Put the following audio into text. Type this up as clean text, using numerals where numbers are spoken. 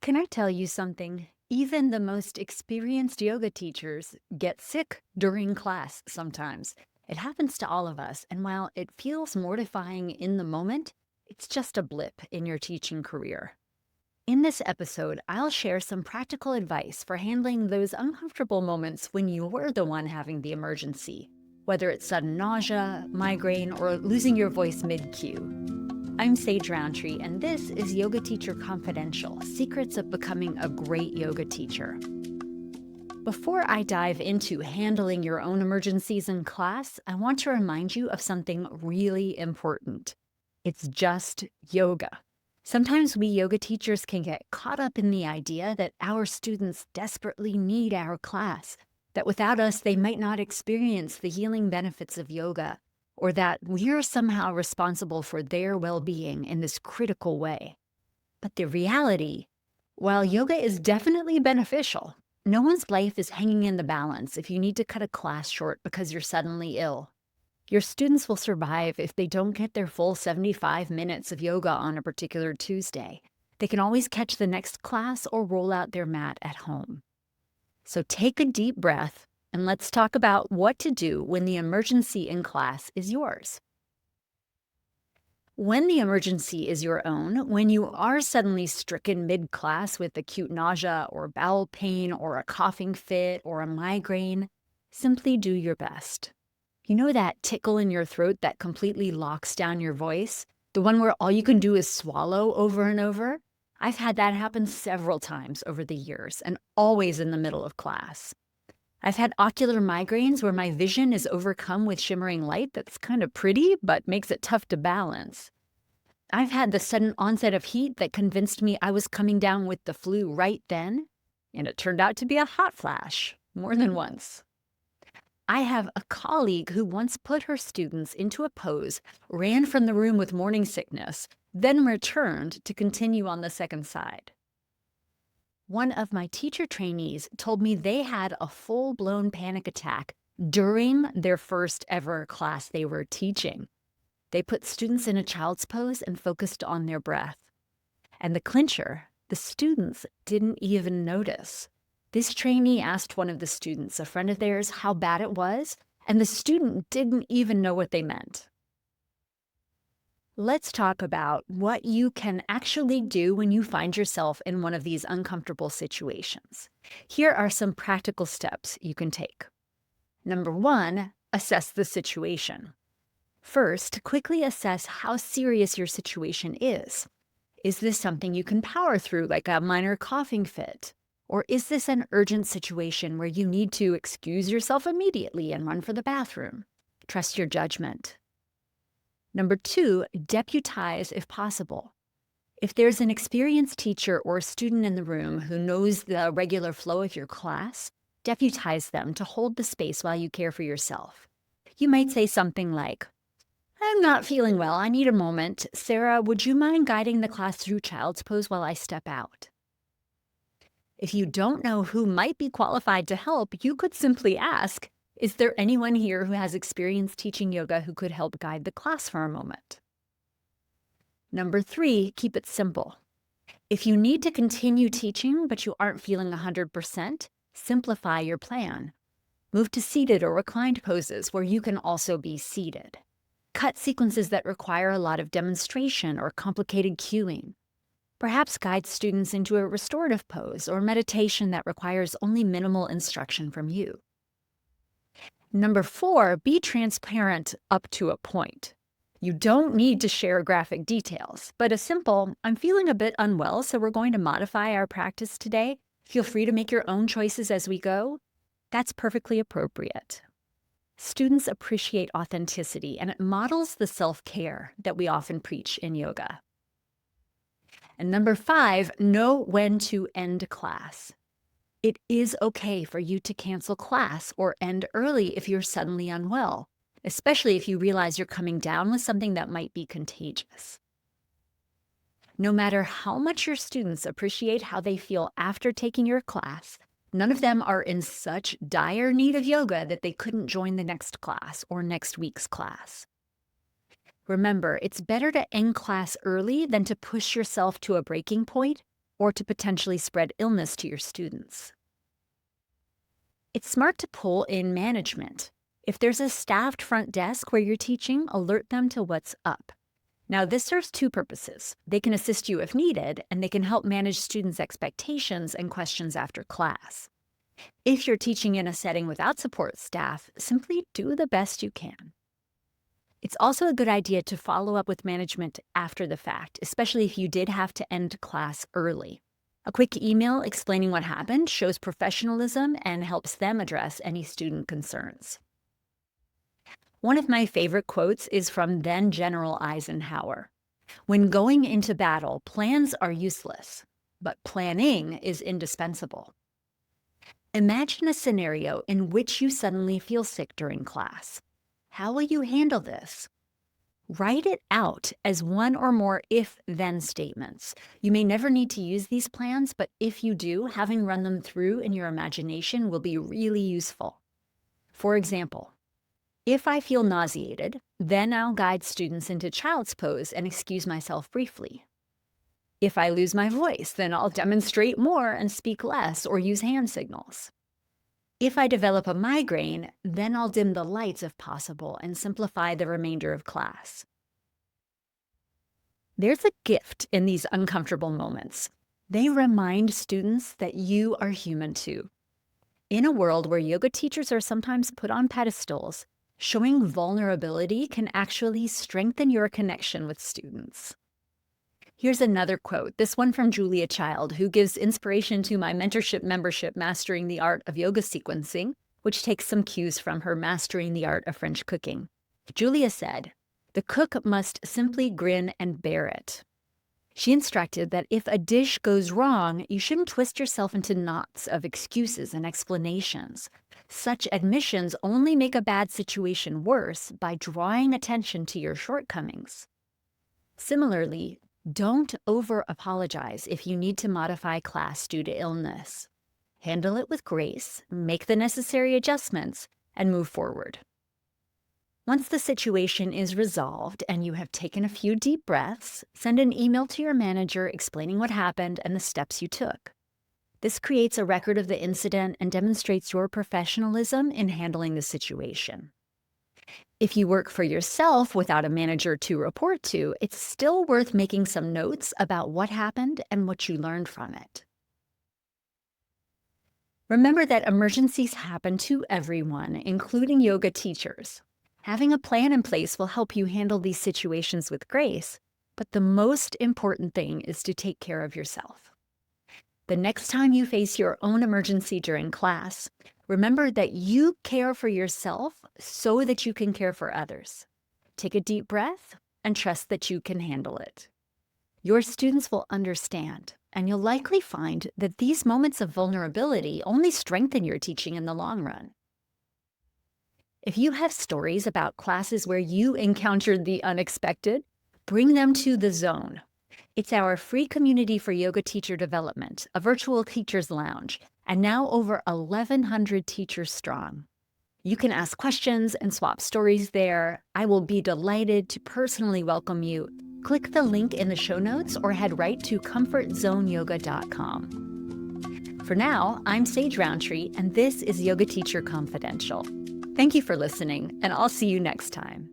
Can I tell you something? Even the most experienced yoga teachers get sick during class sometimes. It happens to all of us, and while it feels mortifying in the moment, it's just a blip in your teaching career. In this episode, I'll share some practical advice for handling those uncomfortable moments when you're the one having the emergency, whether it's sudden nausea, migraine, or losing your voice mid cue. I'm Sage Rountree, and this is Yoga Teacher Confidential, Secrets of Becoming a Great Yoga Teacher. Before I dive into handling your own emergencies in class, I want to remind you of something really important. It's just yoga. Sometimes we yoga teachers can get caught up in the idea that our students desperately need our class, that without us they might not experience the healing benefits of yoga, or that we're somehow responsible for their well-being in this critical way. But the reality, while yoga is definitely beneficial, no one's life is hanging in the balance if you need to cut a class short because you're suddenly ill. Your students will survive if they don't get their full 75 minutes of yoga on a particular Tuesday. They can always catch the next class or roll out their mat at home. So take a deep breath and let's talk about what to do when the emergency in class is yours. When the emergency is your own, when you are suddenly stricken mid-class with acute nausea or bowel pain or a coughing fit or a migraine, simply do your best. You know that tickle in your throat that completely locks down your voice? The one where all you can do is swallow over and over? I've had that happen several times over the years, and always in the middle of class. I've had ocular migraines where my vision is overcome with shimmering light that's kind of pretty, but makes it tough to balance. I've had the sudden onset of heat that convinced me I was coming down with the flu right then, and it turned out to be a hot flash, more than once. I have a colleague who once put her students into a pose, ran from the room with morning sickness, then returned to continue on the second side. One of my teacher trainees told me they had a full-blown panic attack during their first ever class they were teaching. They put students in a child's pose and focused on their breath. And the clincher, the students didn't even notice. This trainee asked one of the students, a friend of theirs, how bad it was, and the student didn't even know what they meant. Let's talk about what you can actually do when you find yourself in one of these uncomfortable situations. Here are some practical steps you can take. Number one, assess the situation. First, quickly assess how serious your situation is. Is this something you can power through, like a minor coughing fit? Or is this an urgent situation where you need to excuse yourself immediately and run for the bathroom? Trust your judgment. Number two, deputize if possible. If there's an experienced teacher or student in the room who knows the regular flow of your class, deputize them to hold the space while you care for yourself. You might say something like, "I'm not feeling well, I need a moment. Sarah, would you mind guiding the class through child's pose while I step out?" If you don't know who might be qualified to help, you could simply ask, "Is there anyone here who has experience teaching yoga who could help guide the class for a moment?" Number three, keep it simple. If you need to continue teaching but you aren't feeling 100%, simplify your plan. Move to seated or reclined poses where you can also be seated. Cut sequences that require a lot of demonstration or complicated cueing. Perhaps guide students into a restorative pose or meditation that requires only minimal instruction from you. Number four, be transparent up to a point. You don't need to share graphic details, but a simple, "I'm feeling a bit unwell, so we're going to modify our practice today. Feel free to make your own choices as we go." That's perfectly appropriate. Students appreciate authenticity, and it models the self-care that we often preach in yoga. And number five, know when to end class. It is okay for you to cancel class or end early if you're suddenly unwell, especially if you realize you're coming down with something that might be contagious. No matter how much your students appreciate how they feel after taking your class, none of them are in such dire need of yoga that they couldn't join the next class or next week's class. Remember, it's better to end class early than to push yourself to a breaking point or to potentially spread illness to your students. It's smart to pull in management. If there's a staffed front desk where you're teaching, alert them to what's up. Now, this serves two purposes. They can assist you if needed, and they can help manage students' expectations and questions after class. If you're teaching in a setting without support staff, simply do the best you can. It's also a good idea to follow up with management after the fact, especially if you did have to end class early. A quick email explaining what happened shows professionalism and helps them address any student concerns. One of my favorite quotes is from then General Eisenhower. "When going into battle, plans are useless, but planning is indispensable." Imagine a scenario in which you suddenly feel sick during class. How will you handle this? Write it out as one or more if-then statements. You may never need to use these plans, but if you do, having run them through in your imagination will be really useful. For example, if I feel nauseated, then I'll guide students into child's pose and excuse myself briefly. If I lose my voice, then I'll demonstrate more and speak less or use hand signals. If I develop a migraine, then I'll dim the lights if possible and simplify the remainder of class. There's a gift in these uncomfortable moments. They remind students that you are human too. In a world where yoga teachers are sometimes put on pedestals, showing vulnerability can actually strengthen your connection with students. Here's another quote, this one from Julia Child, who gives inspiration to my mentorship membership, Mastering the Art of Yoga Sequencing, which takes some cues from her Mastering the Art of French Cooking. Julia said, "The cook must simply grin and bear it." She instructed that if a dish goes wrong, you shouldn't twist yourself into knots of excuses and explanations. Such admissions only make a bad situation worse by drawing attention to your shortcomings. Similarly, don't over-apologize if you need to modify class due to illness. Handle it with grace, make the necessary adjustments, and move forward. Once the situation is resolved and you have taken a few deep breaths, send an email to your manager explaining what happened and the steps you took. This creates a record of the incident and demonstrates your professionalism in handling the situation. If you work for yourself without a manager to report to, it's still worth making some notes about what happened and what you learned from it. Remember that emergencies happen to everyone, including yoga teachers. Having a plan in place will help you handle these situations with grace, but the most important thing is to take care of yourself. The next time you face your own emergency during class, remember that you care for yourself so that you can care for others. Take a deep breath and trust that you can handle it. Your students will understand, and you'll likely find that these moments of vulnerability only strengthen your teaching in the long run. If you have stories about classes where you encountered the unexpected, bring them to The Zone. It's our free community for yoga teacher development, a virtual teacher's lounge, and now over 1,100 teachers strong. You can ask questions and swap stories there. I will be delighted to personally welcome you. Click the link in the show notes or head right to comfortzoneyoga.com. For now, I'm Sage Rountree, and this is Yoga Teacher Confidential. Thank you for listening, and I'll see you next time.